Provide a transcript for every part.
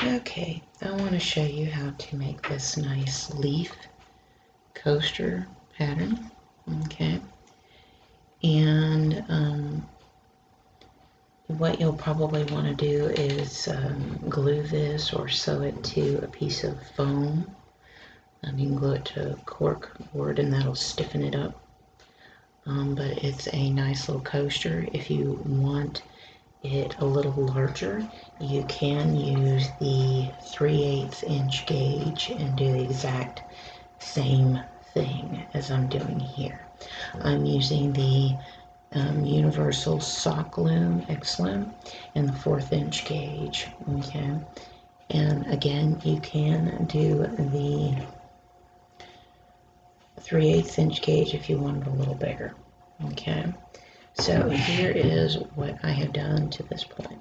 Okay, I want to show you how to make this nice leaf coaster pattern. Okay, and what you'll probably want to do is glue this or sew it to a piece of foam. You can glue it to cork board and that'll stiffen it up. But it's a nice little coaster. If you want it a little larger, you can use the 3/8 inch gauge and do the exact same thing as I'm doing here. I'm using the Universal Sock Loom X Loom and the 1/4 inch gauge. Okay, and again, you can do the 3/8 inch gauge if you want it a little bigger. Okay, so here is what I have done to this point.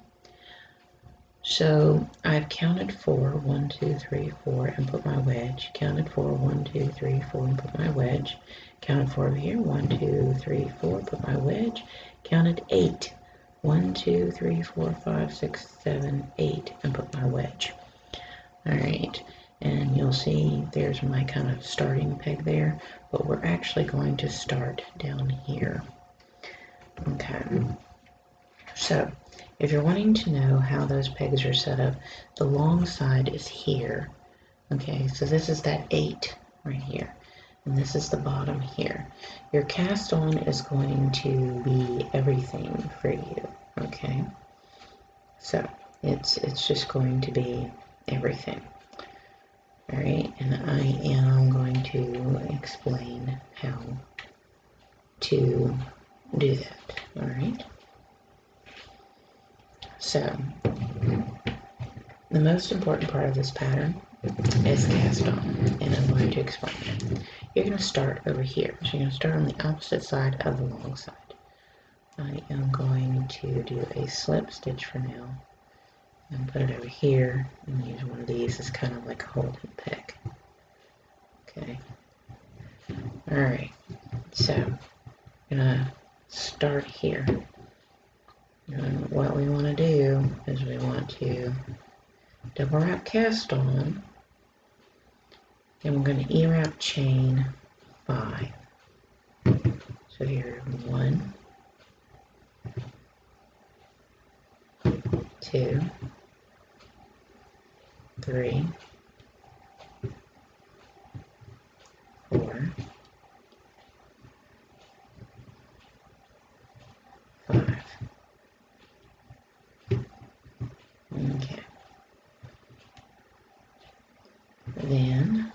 So I've counted 4, 1, 2, 3, 4, and put my wedge. Counted 4, 1, 2, 3, 4, and put my wedge. Counted 4 over here, 1, 2, 3, 4, put my wedge. Counted 8, 1, 2, 3, 4, 5, 6, 7, 8, and put my wedge. All right, and you'll see there's my kind of starting peg there, but we're actually going to start down here. Okay, so if you're wanting to know how those pegs are set up, the long side is here. Okay, so this is that 8 right here, and this is the bottom here. Your cast on is going to be everything for you. Okay, so it's just going to be everything. All right, and I am going to explain how to do that. All right. So the most important part of this pattern is cast on, and I'm going to explain it. You're going to start over here. So you're going to start on the opposite side of the long side. I am going to do a slip stitch for now and put it over here and use one of these as kind of like a holding peg. Okay. Alright, so I'm going to start here. And what we want to do is we want to double wrap cast on, and we're going to E-wrap chain 5. So here, 1, 2, 3, 4, 5. Okay. Then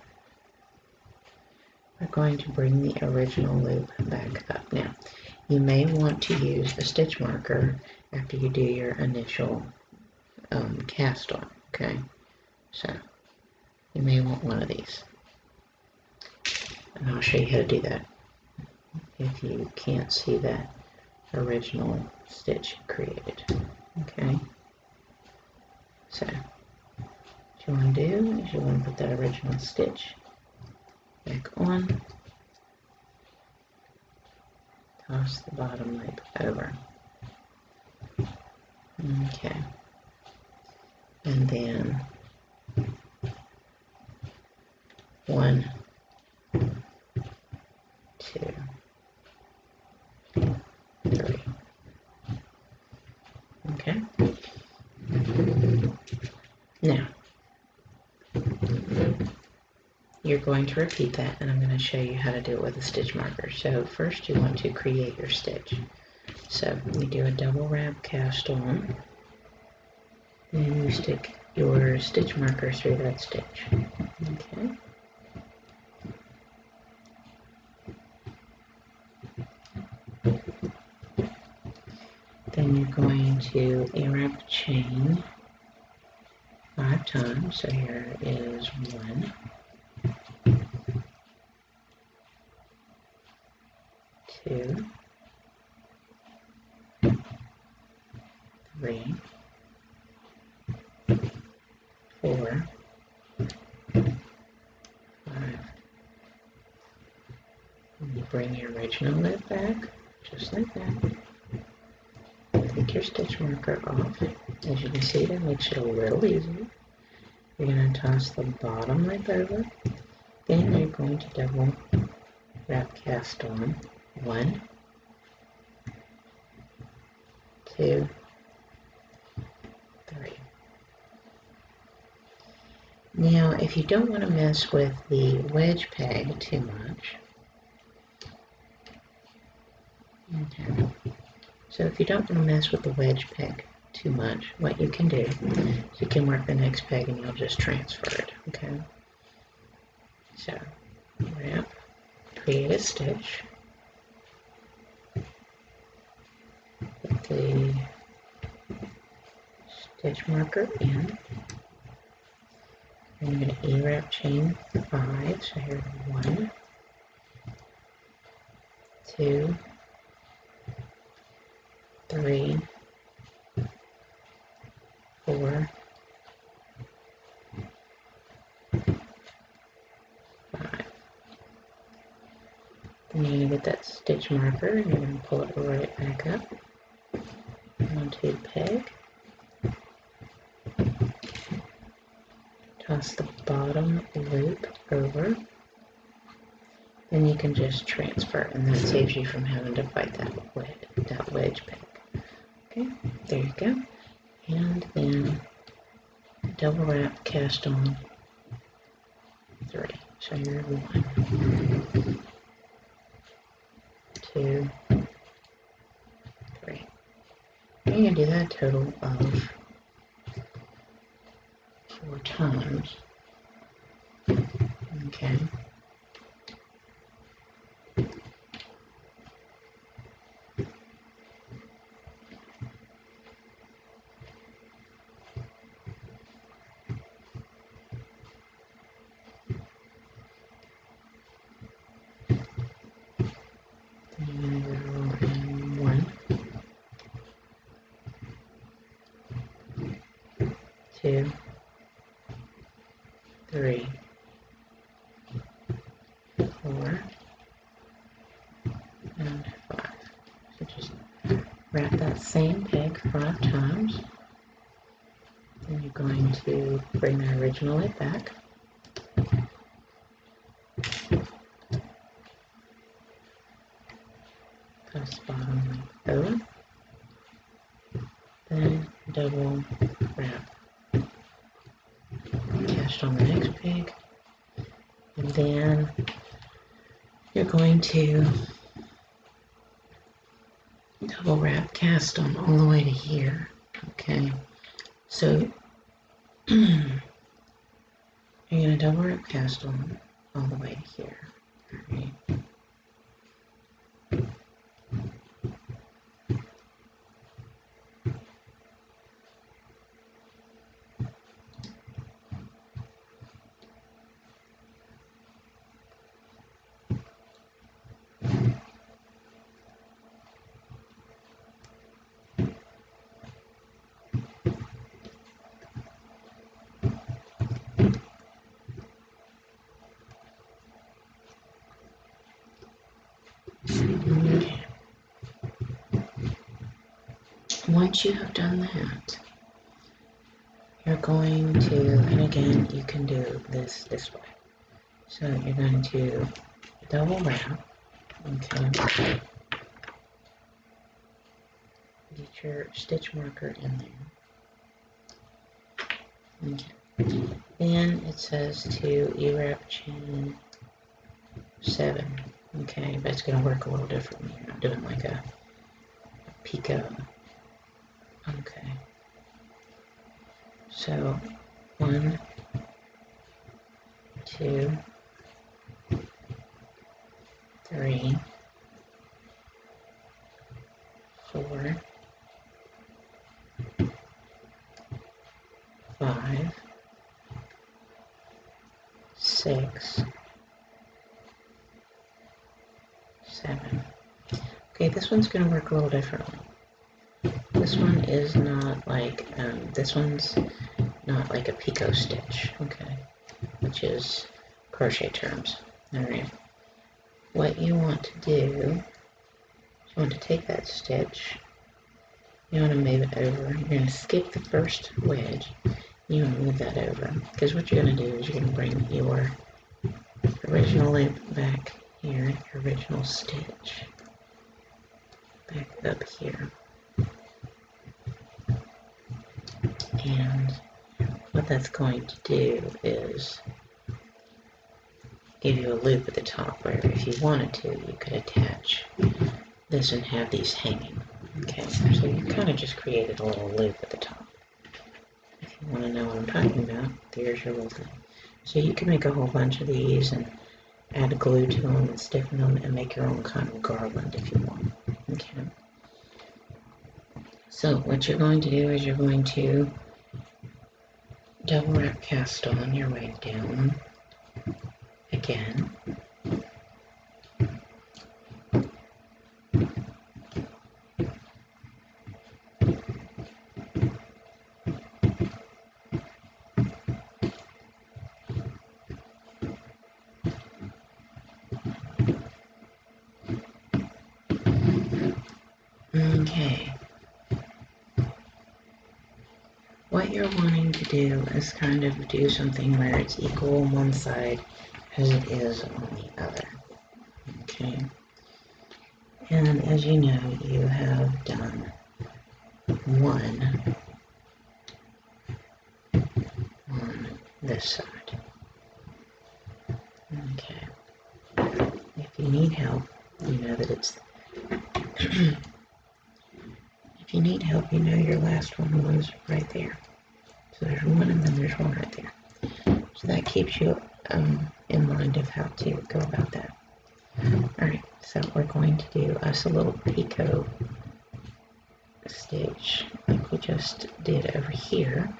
we're going to bring the original loop back up. Now, you may want to use a stitch marker after you do your initial cast on, okay? So, you may want one of these. And I'll show you how to do that if you can't see that original stitch created, okay? So, what you want to do is you want to put that original stitch back on, toss the bottom loop over. Okay. And then 1, 2, 3. Okay. Now, you're going to repeat that, and I'm going to show you how to do it with a stitch marker. So first you want to create your stitch. So you do a double wrap cast on, and you stick your stitch marker through that stitch. Okay. Then you're going to E-wrap chain 5 times. So here is 1, 2, 3, 4, 5. And you bring your original loop back, just like that. Take your stitch marker off. As you can see, that makes it a little easier. You're going to toss the bottom loop over. Then you're going to double wrap cast on 1, 2, 3. Now, if you don't want to mess with the wedge peg too much, okay. So if you don't want to mess with the wedge peg too much, what you can do is you can work the next peg and you'll just transfer it, okay? So, wrap, create a stitch, put the stitch marker in, and you're going to E-wrap chain 5, so here's 1, 2, 3, 4, 5. Then you're going to get that stitch marker and you're going to pull it right back up onto the peg. Toss the bottom loop over. Then you can just transfer, and that saves you from having to fight that wedge peg. Okay, there you go. And then double wrap cast on 3. So you're 1, 2, 3. And you're going to do that a total of 4 times. Okay. And go in 1, 2, 3, 4, and 5. So just wrap that same peg 5 times. Then you're going to bring the original loop back. Toss the bottom loop over. Then double wrap cast on the next peg. And then you're going to double wrap cast on all the way to here. Okay, so you're going to double wrap cast on all the way to here. All right. Okay. Once you have done that, you're going to, and again, you can do this way. So you're going to double wrap, okay, get your stitch marker in there. Okay. Then it says to E-wrap chain 7, okay, but it's going to work a little differently. You're not doing like a picot. Okay. So 1, 2, 3, 4, 5, 6, 7. Okay, this one's going to work a little differently. This one is not like, this one's not like a picot stitch, okay, which is crochet terms. Alright, what you want to do is you want to take that stitch, you want to move it over, you're going to skip the first wedge, you want to move that over, because what you're going to do is you're going to bring your original loop back here, your original stitch back up here. And what that's going to do is give you a loop at the top where if you wanted to, you could attach this and have these hanging. Okay, so you kind of just created a little loop at the top. If you want to know what I'm talking about, there's your little thing. So you can make a whole bunch of these and add glue to them and stiffen them and make your own kind of garland if you want. Okay. So what you're going to do is you're going to double wrap cast on your way down again. Okay. What you're wanting to do is kind of do something where it's equal on one side as it is on the other. Okay. And as you know, you have done one on this side. Okay. If you need help, you know that it's if you need help, you know your last one was right there. So there's one and then there's one right there. So that keeps you in mind of how to go about that. Alright, so we're going to do us a little picot stitch like we just did over here.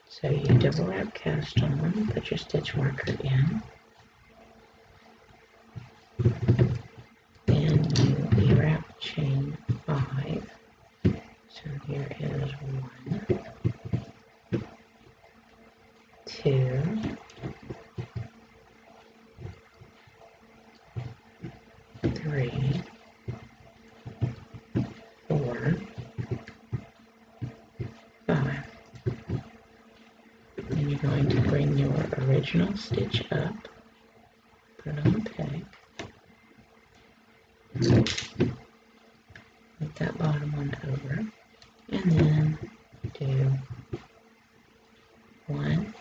So you double wrap cast on, put your stitch marker in, then you wrap chain 5. So here is 1, 2, 3, 4, 5. Then you're going to bring your original stitch up, put it on the peg, move that bottom one over, and then do 1,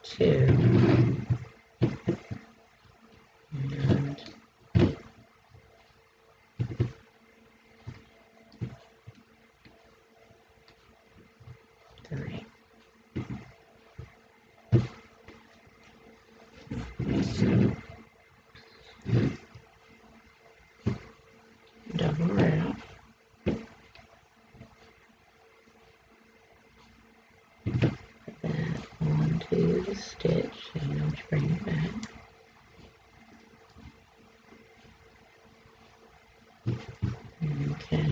2, and 3. Double wrap. Put that onto the stitch so you know to bring it back. Okay.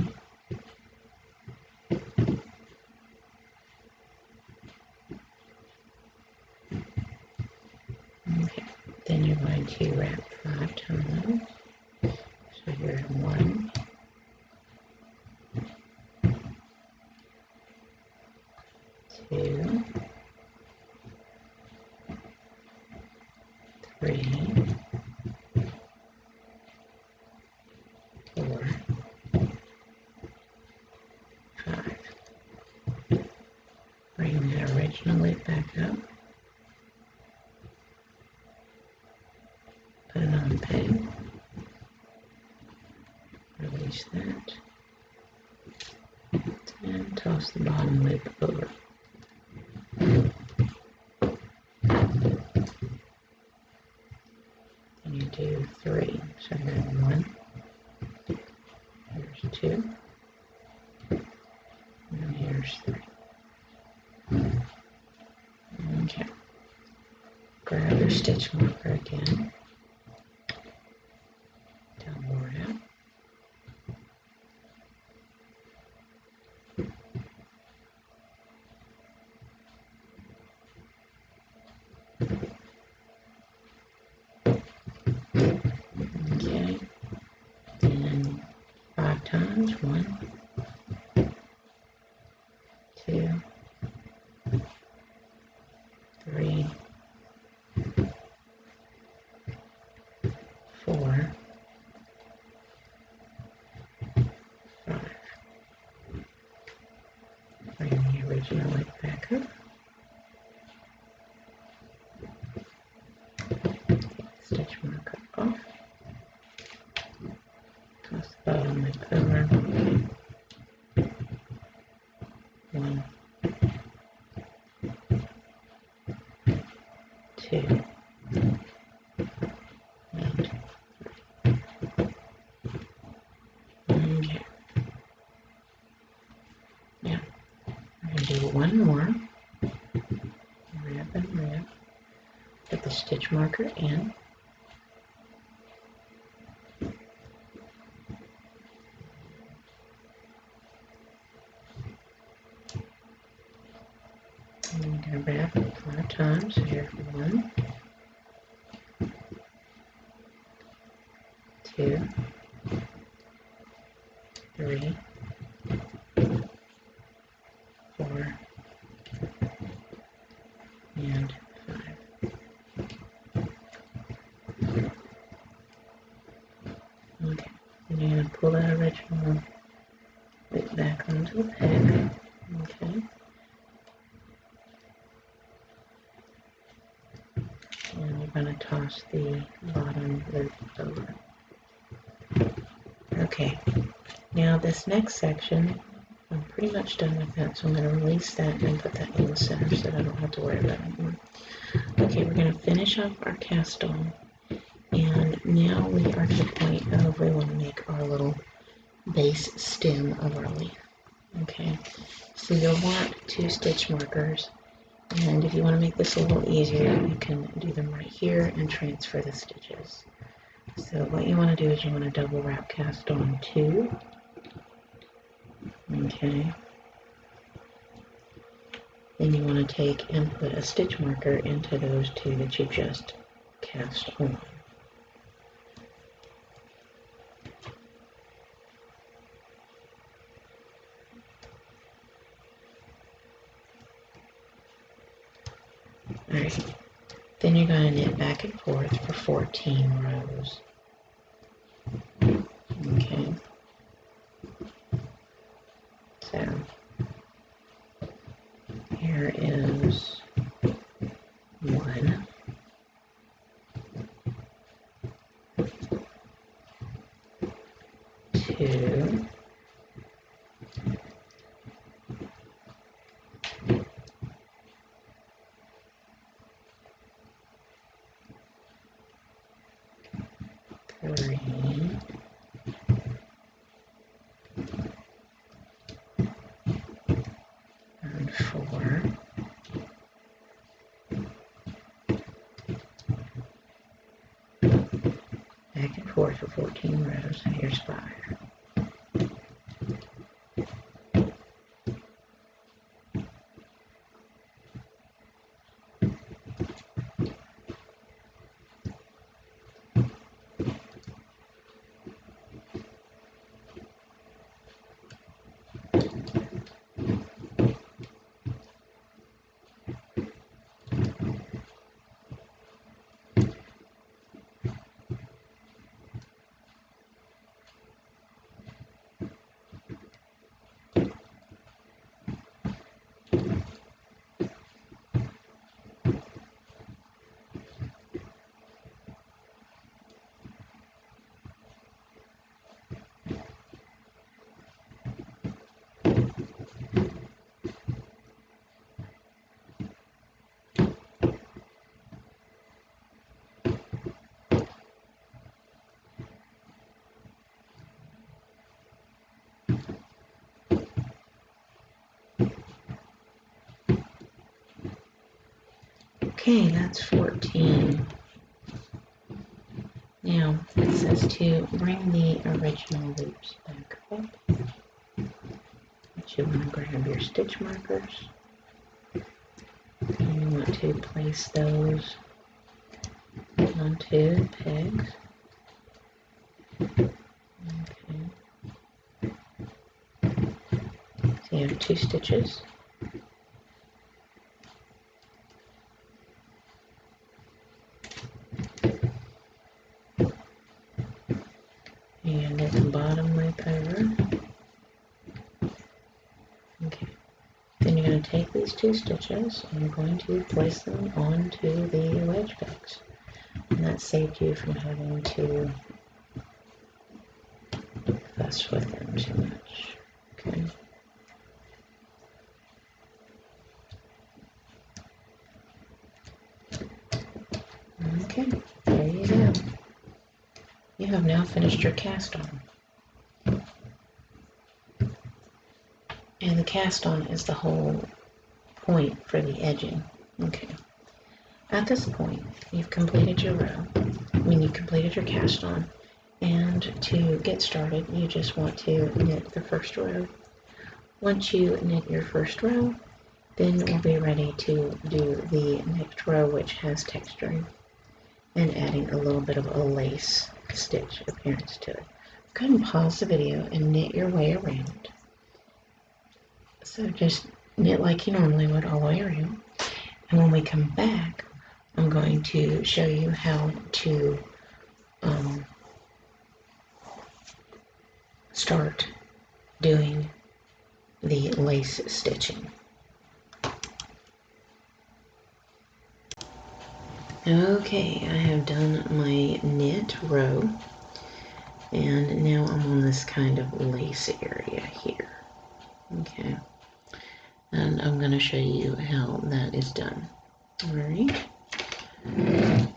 Okay. Then you're going to wrap 5 times. So here's 1, 2, 3, 4, 5. Bring that original loop back up. Put it on the peg. Release that. And toss the bottom loop over. Then you do 3. So here's 1. Here's 2. And here's 3. Okay. Grab your stitch marker again. Double wrap. Okay. Then 5 times. 1, marker off, toss the bottom loop over, 1, 2, and okay. Now we're going to do one more. Wrap and wrap. Put the stitch marker in. And we're going to wrap it 5 times. So here's 1, 2, 3, 4, and 5. Okay, and you're going to pull that original loop back onto the peg. Okay. And you're going to toss the bottom loop over. Okay, now this next section, I'm pretty much done with that, so I'm going to release that and put that in the center so that I don't have to worry about it anymore. Okay, we're going to finish off our cast on, and now we are to the point of we want to make our little base stem of our leaf. Okay, so you'll want 2 stitch markers, and if you want to make this a little easier, you can do them right here and transfer the stitches. So what you want to do is you want to double wrap cast on 2. Okay. Then you want to take and put a stitch marker into those 2 that you just cast on. Alright, then you're going to knit back and forth for 14 rows. Okay. So, here is 1, 2, 3, and 4, back and forth for 14 rows. Here's 5. Okay, that's 14. Now, it says to bring the original loops back up. But you want to grab your stitch markers. And you want to place those onto the pegs. Okay. So you have 2 stitches. And at the bottom loop over. Okay. Then you're going to take these 2 stitches and you're going to place them onto the wedge pegs. and that saved you from having to fuss with them too much. Okay. Okay, there you go. You have now finished your cast on. And the cast on is the whole point for the edging. Okay. At this point, you've completed your row. You've completed your cast on. And to get started, you just want to knit the first row. Once you knit your first row, then we'll be ready to do the next row, which has texturing and adding a little bit of a lace stitch appearance to it. Go ahead and pause the video and knit your way around. So just knit like you normally would all the way around. And when we come back, I'm going to show you how to start doing the lace stitching. Okay, I have done my knit row, and now I'm on this kind of lace area here. Okay, and I'm going to show you how that is done. Alright,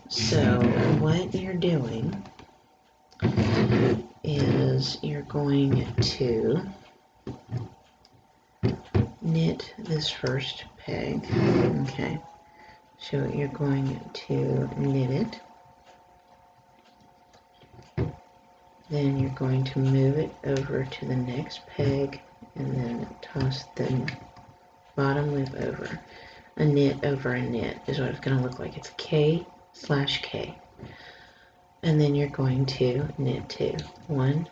so what you're doing is you're going to knit this first peg. Okay, so you're going to knit it, then you're going to move it over to the next peg and then toss the bottom loop over. A knit over a knit is what it's going to look like. It's K/K. And then you're going to knit 2. 1,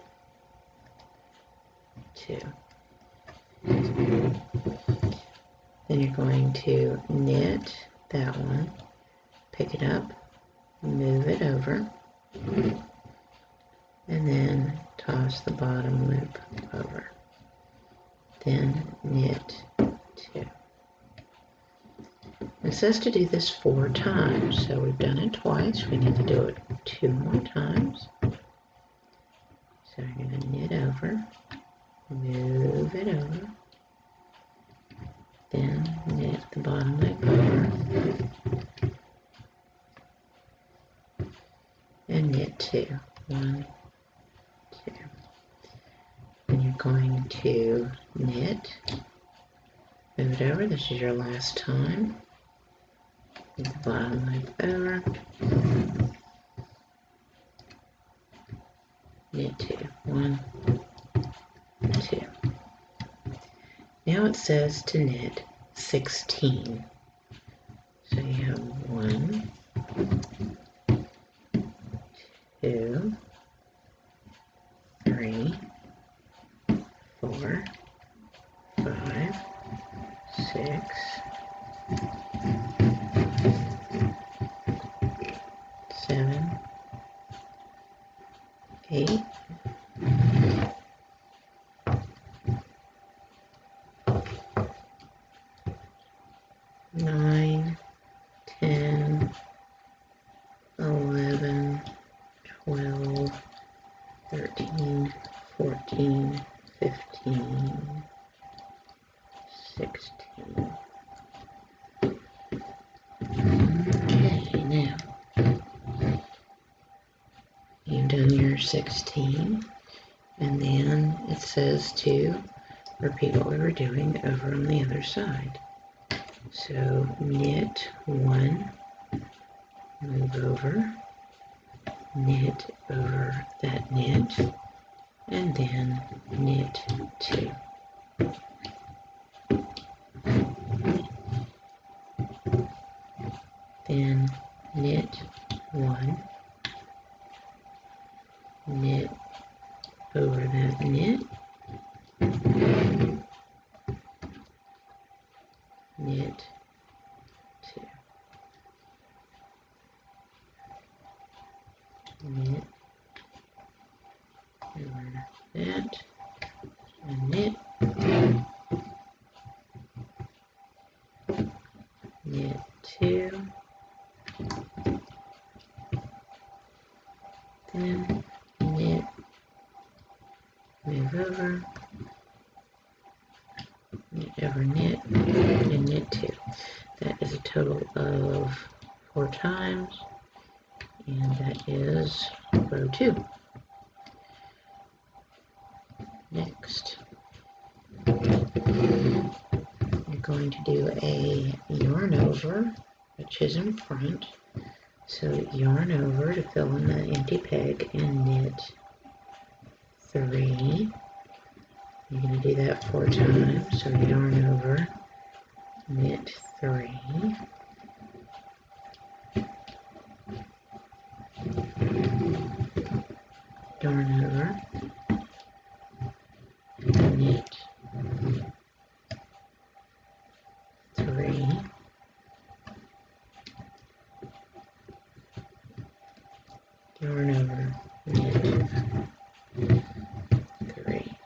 2. Then you're going to knit that one, pick it up, move it over, and then toss the bottom loop over. Then knit 2. It says to do this 4 times, so we've done it twice. We need to do it 2 more times. So you're going to knit over, move it over, then knit the bottom loop over, and knit 2. 1, 2. Then you're going to knit, move it over. This is your last time. Knit the bottom loop over, knit 2. 1, 2. Now it says to knit 16. So you have 1, 2, 3, 4, 5, 6, 7, 8, 9, 10, 11, 12, 13, 14, 15, 16. Okay, now you've done your 16, and then it says to repeat what we were doing over on the other side. So knit 1, move over, knit over that knit, and then knit 2. Then knit 1, knit over that knit, knit 2, knit over that, and knit, knit 2, then knit, move over, knit over knit, and knit 2. That is a total of 4 times, and that is row 2. Next, you're going to do a yarn over, which is in front. So yarn over to fill in the empty peg and knit 3. You're going to do that 4 times. So yarn over, knit 3. Yarn over, knit 3. Yarn over, knit 3.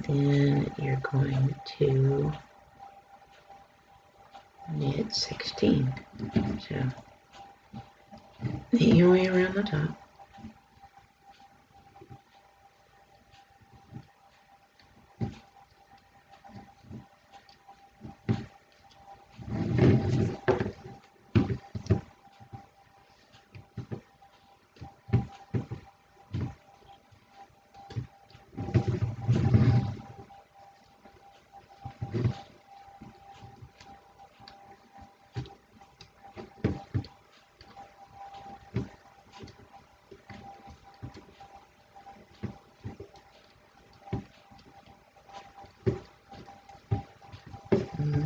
Then you're going to knit 16. So knit your way around the top.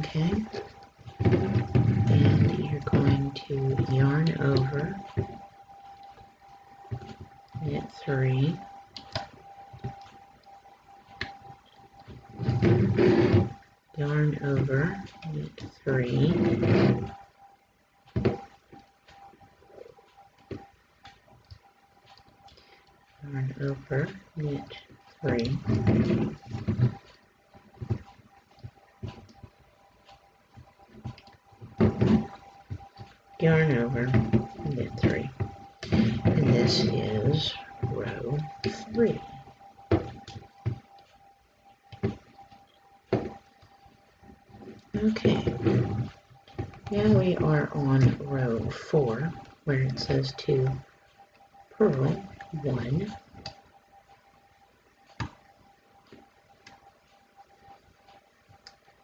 Okay, and you're going to yarn over, knit 3, yarn over, knit 3, yarn over, knit 3, yarn over, knit 3, and this is row 3. Okay, now we are on row 4, where it says to purl 1,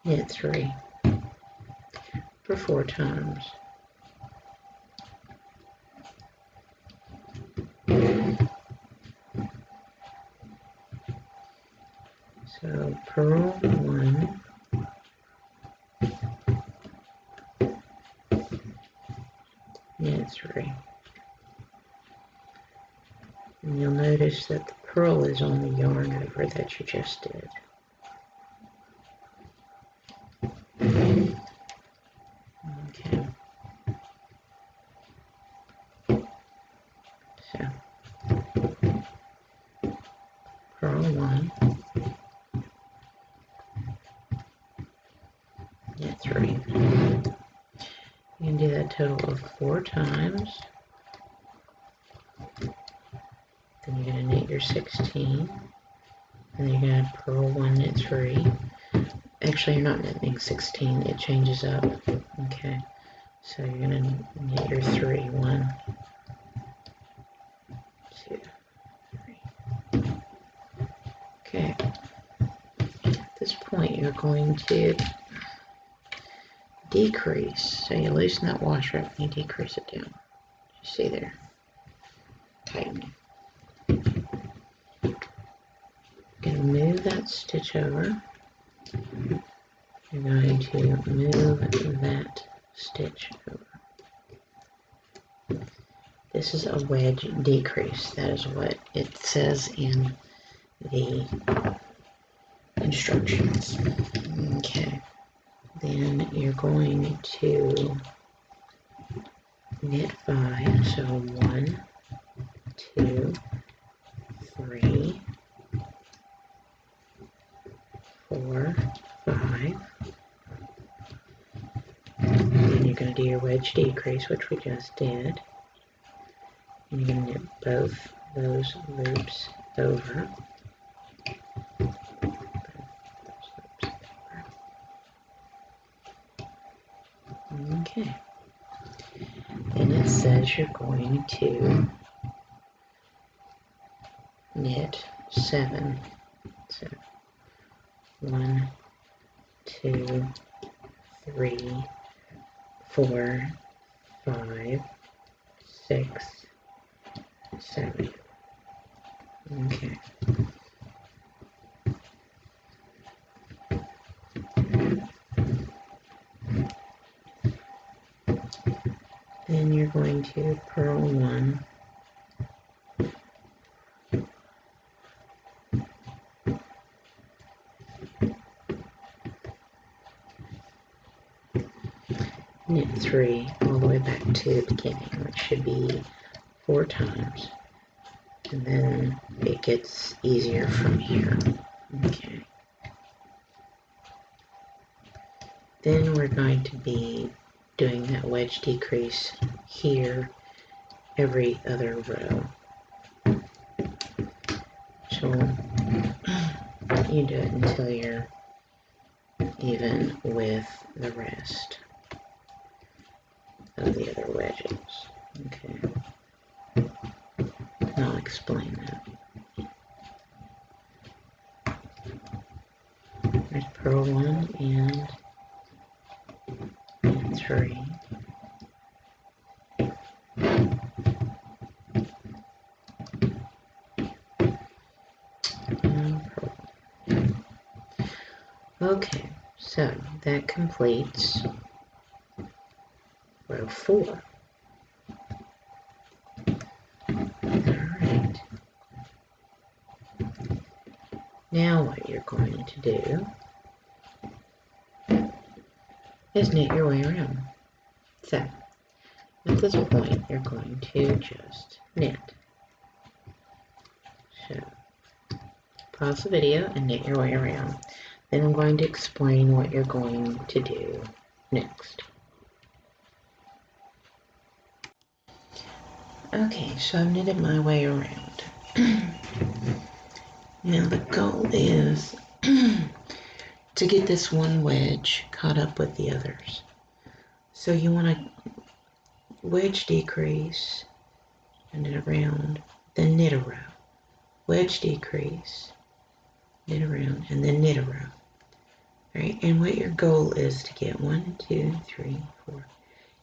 knit 3 for 4 times. So purl 1, knit 3. And you'll notice that the purl is on the yarn over that you just did. Okay. So purl 1, knit 3. You can do that total of 4 times. Then you're going to knit your 16. And then you're going to purl 1, knit 3. Actually, you're not knitting 16, it changes up. Okay. So you're going to knit your 3. 1, 2, 3. Okay. At this point, you're going to decrease. So you loosen that washer up and you decrease it down. You see there? Tighten. You're going to move that stitch over. You're going to move that stitch over. This is a wedge decrease. That is what it says in the instructions. Okay. Then you're going to knit 5. So 1, 2, 3, 4, 5. Then you're going to do your wedge decrease, which we just did. And you're going to knit both those loops over. Okay. And it says you're going to knit 7. So 1, 2, 3, 4, 5, 6, 7. Okay. Then you're going to purl 1. Knit 3 all the way back to the beginning, which should be 4 times. And then it gets easier from here. Okay. Then we're going to be doing that wedge decrease here every other row. So you do it until you're even with the rest of the other wedges. Okay. I'll explain that. There's purl 1 and 3. And purl. Okay, so that completes row 4. Alright. Now what you're going to do is knit your way around. So, at this point, you're going to just knit. So, pause the video and knit your way around. Then I'm going to explain what you're going to do next. Okay, so I've knitted my way around. Now the goal is to get this one wedge caught up with the others. So you want to wedge decrease and knit around, then knit a row. Wedge decrease, knit around, and then knit a row. Alright, and what your goal is to get 1, 2, 3, 4.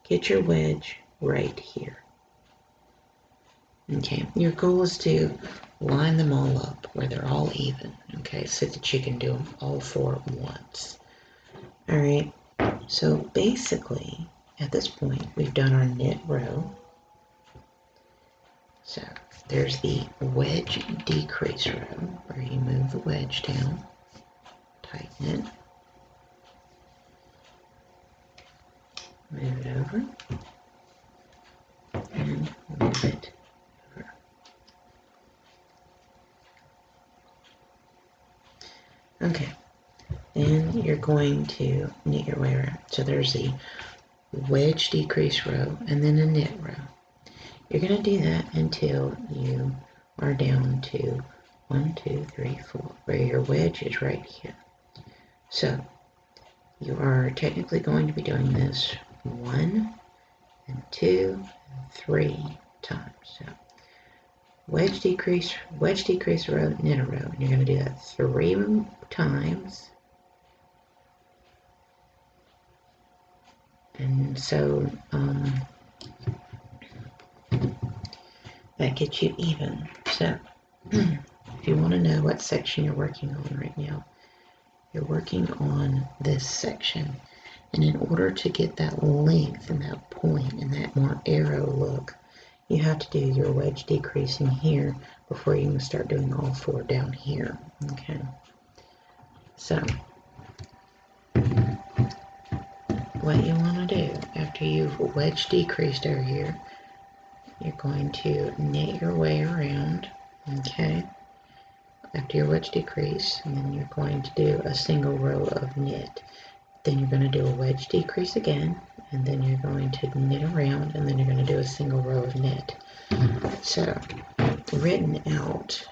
Get your wedge right here. Okay, your goal is to line them all up where they're all even, okay, so that you can do them all 4 at once. Alright, so basically, at this point, we've done our knit row. So, there's the wedge decrease row, where you move the wedge down, tighten it, move it over, and move it over. Okay, then you're going to knit your way around. So there's the wedge decrease row and then a knit row. You're going to do that until you are down to 1, 2, 3, 4, where your wedge is right here. So you are technically going to be doing this 1 and 2 and 3 times. So wedge decrease row, knit a row. And you're going to do that 3 times. And so that gets you even. So if you want to know what section you're working on right now, you're working on this section. And in order to get that length and that point and that more arrow look, you have to do your wedge decreasing here before you can start doing all 4 down here. Okay. So what you want to do after you've wedge decreased over here, you're going to knit your way around, okay, after your wedge decrease, and then you're going to do a single row of knit. Then you're going to do a wedge decrease again, and then you're going to knit around, and then you're going to do a single row of knit. So written out,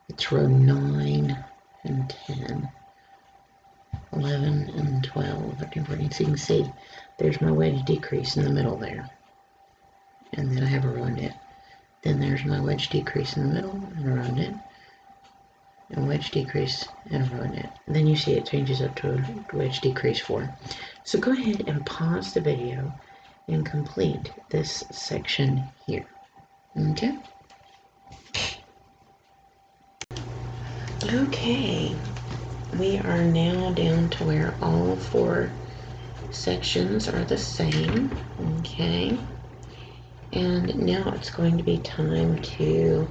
it's row 9 and 10, 11 and 12. So you can see there's my wedge decrease in the middle there, and then I have a row knit. Then there's my wedge decrease in the middle and a row knit, and wedge decrease and a row knit. And then you see it changes up to a wedge decrease 4. So go ahead and pause the video and complete this section here. Okay? Okay, we are now down to where all 4 sections are the same. Okay, and now it's going to be time to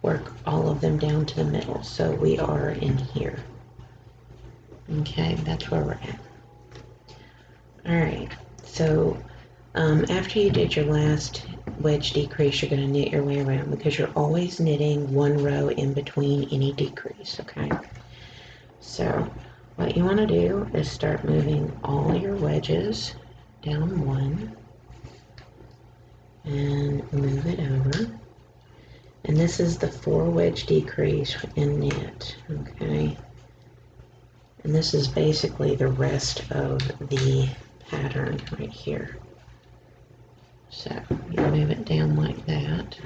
work all of them down to the middle. So we are in here. Okay, that's where we're at. All right, so after you did your last wedge decrease, you're going to knit your way around, because you're always knitting 1 row in between any decrease. Okay, so what you want to do is start moving all your wedges down 1 and move it over. And this is the 4 wedge decrease in knit. Okay, and this is basically the rest of the pattern right here. So you move it down like that,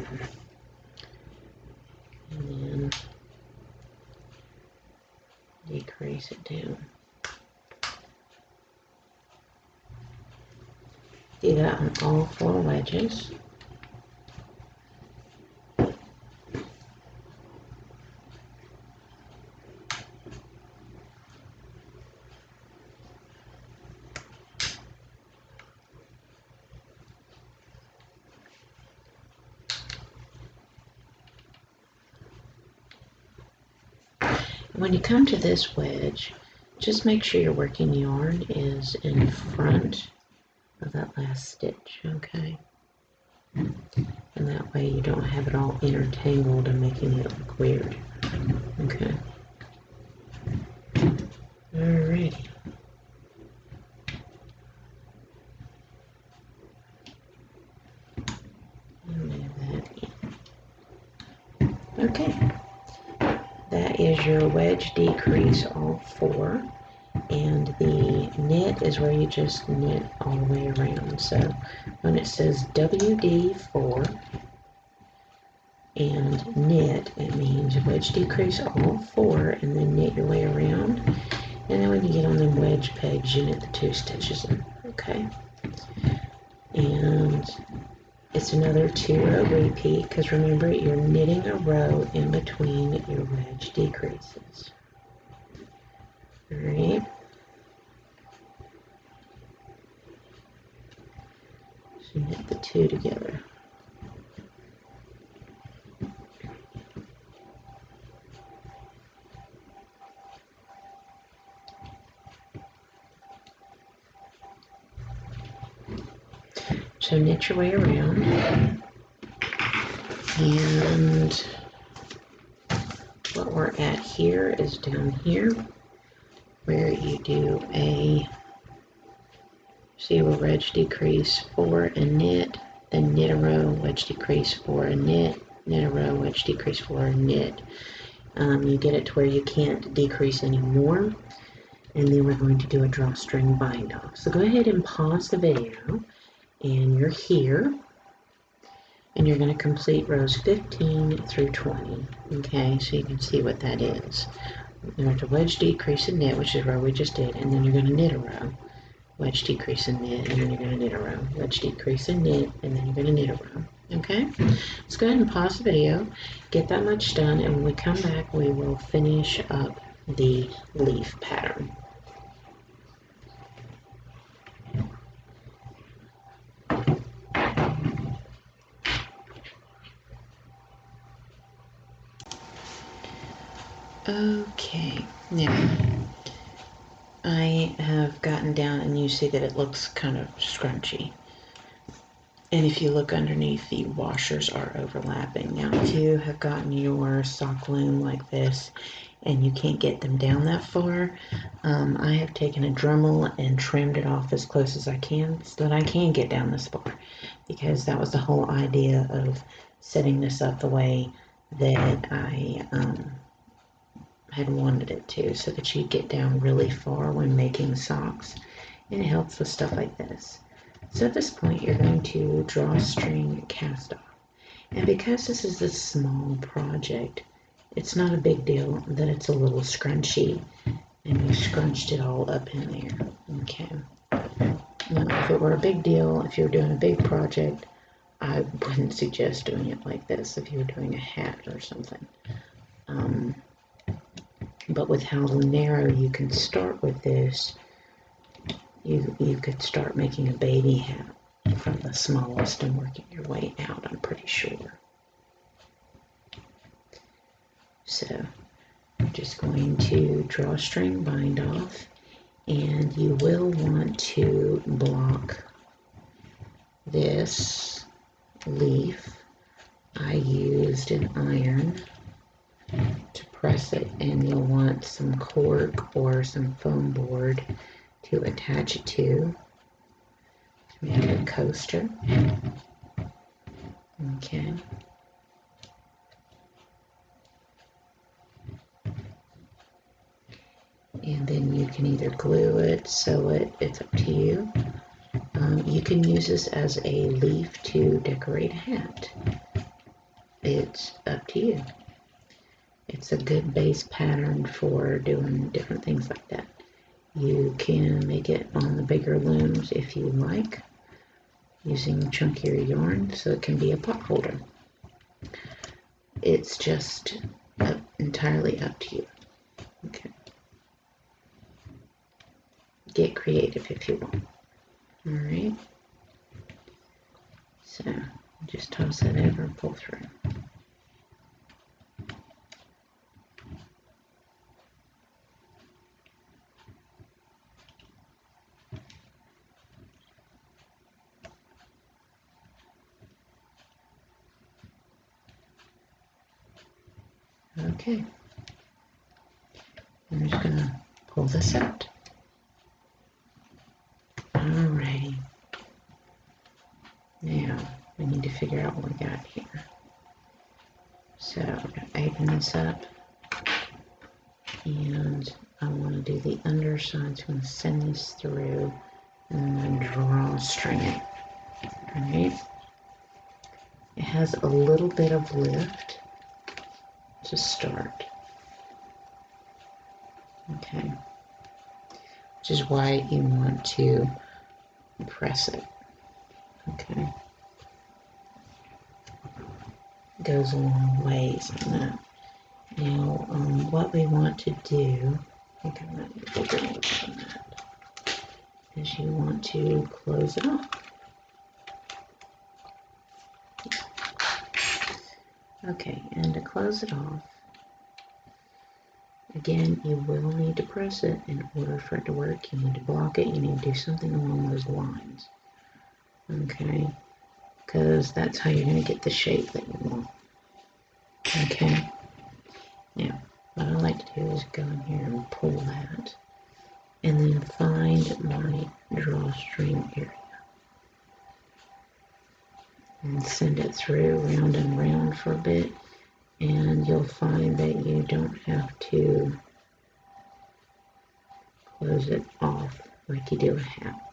and then decrease it down. Do that on all 4 wedges. When you come to this wedge, just make sure your working yarn is in front of that last stitch, okay? And that way you don't have it all intertangled and making it look weird, okay? Alrighty. Move that in. Okay. That is your wedge decrease, all 4, and the knit is where you just knit all the way around. So when it says WD4 and knit, it means wedge decrease all 4 and then knit your way around. And then when you get on the wedge pegs, you knit the 2 stitches in. Okay, and it's another 2-row repeat, because remember, you're knitting a row in between your wedge decreases. All right. So knit the 2 together. So knit your way around, and what we're at here is down here where you do a, see, a wedge decrease 4 and knit, then knit a row, wedge decrease 4 and knit a row, wedge decrease 4 and knit. You get it to where you can't decrease anymore, and then we're going to do a drawstring bind off. So go ahead and pause the video, and you're here, and you're going to complete rows 15 through 20. Okay, so you can see what that is. You're going to wedge decrease and knit, which is where we just did, and then you're going to knit a row, wedge decrease and knit, and then you're going to knit a row, wedge decrease and knit, and then you're going to knit a row. Okay, let's go ahead and pause the video, get that much done, and when we come back, we will finish up the leaf pattern. Okay, now I have gotten down, and you see that it looks kind of scrunchy. And if you look underneath, the washers are overlapping. Now, if you have gotten your sock loom like this, and you can't get them down that far, I have taken a Dremel and trimmed it off as close as I can so that I can get down this far, because that was the whole idea of setting this up the way that I had wanted it to, so that you get down really far when making socks, and it helps with stuff like this. So at this point you're going to draw a string cast off, and because this is a small project, it's not a big deal that it's a little scrunchy and you scrunched it all up in there. Okay. Now if it were a big deal, if you were doing a big project, I wouldn't suggest doing it like this if you were doing a hat or something. But with how narrow you can start with this, you could start making a baby hat from the smallest and working your way out, I'm pretty sure. So I'm just going to draw a string, bind off, and you will want to block this leaf. I used an iron to press it, and you'll want some cork or some foam board to attach it to. We have a coaster. Okay. And then you can either glue it, sew it, it's up to you. You can use this as a leaf to decorate a hat. It's up to you. It's a good base pattern for doing different things like that. You can make it on the bigger looms if you like, using chunkier yarn, so it can be a pot holder. It's just entirely up to you. Okay. Get creative if you want. Alright. So just toss that over and pull through. Okay. I'm just going to pull this out. Alrighty. Now, we need to figure out what we got here. So, I'm going to open this up, and I want to do the underside, so I'm going to send this through, and then I'm going to draw a string it. Alright. It has a little bit of lift to start. Okay. Which is why you want to press it. Okay. Goes a long ways on that. Now, what we want to do, I think I'm going to bigger than that, is you want to close it off. Okay, and to close it off, again, you will need to press it in order for it to work. You need to block it. You need to do something along those lines. Okay, because that's how you're going to get the shape that you want. Okay, now what I like to do is go in here and pull that, and then find my drawstring area and send it through round and round for a bit, and you'll find that you don't have to close it off like you do a hat.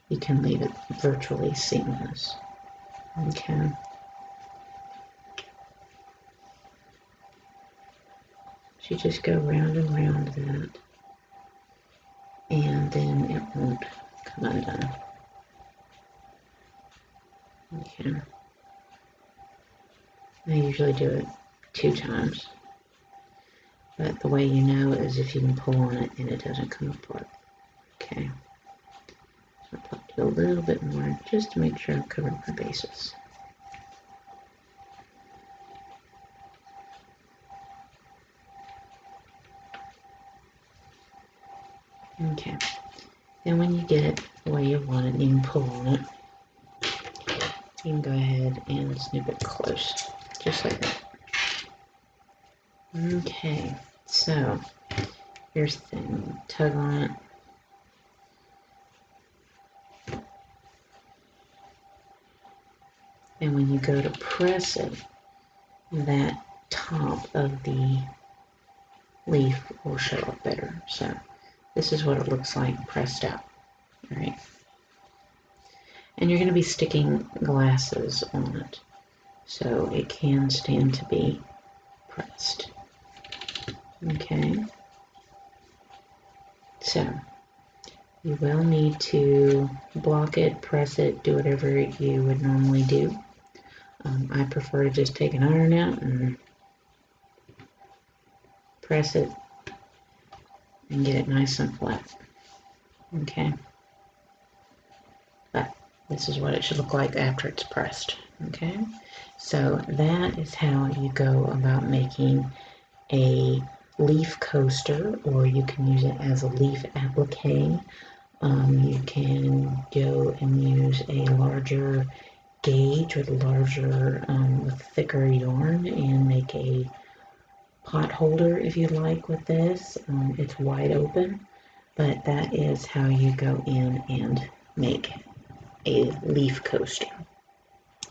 You can leave it virtually seamless. Okay. So you just go round and round that, and then it won't come undone. Okay. I usually do it 2 times, but the way you know is if you can pull on it and it doesn't come apart. Okay. So I'll probably do a little bit more just to make sure I've covered my bases. Okay. Then when you get it the way you want it, you can pull on it. You can go ahead and snip it close, just like that. Okay, So here's the thing, tug on it. And when you go to press it, that top of the leaf will show up better. So this is what it looks like pressed out, right? And you're going to be sticking glasses on it, so it can stand to be pressed. Okay. So you will need to block it, press it, do whatever you would normally do. I prefer to just take an iron out and press it and get it nice and flat. Okay. But this is what it should look like after it's pressed. Okay. So that is how you go about making a leaf coaster, or you can use it as a leaf applique. You can go and use a larger gauge with with thicker yarn and make a pot holder if you like with this. It's wide open, but that is how you go in and make a leaf coaster.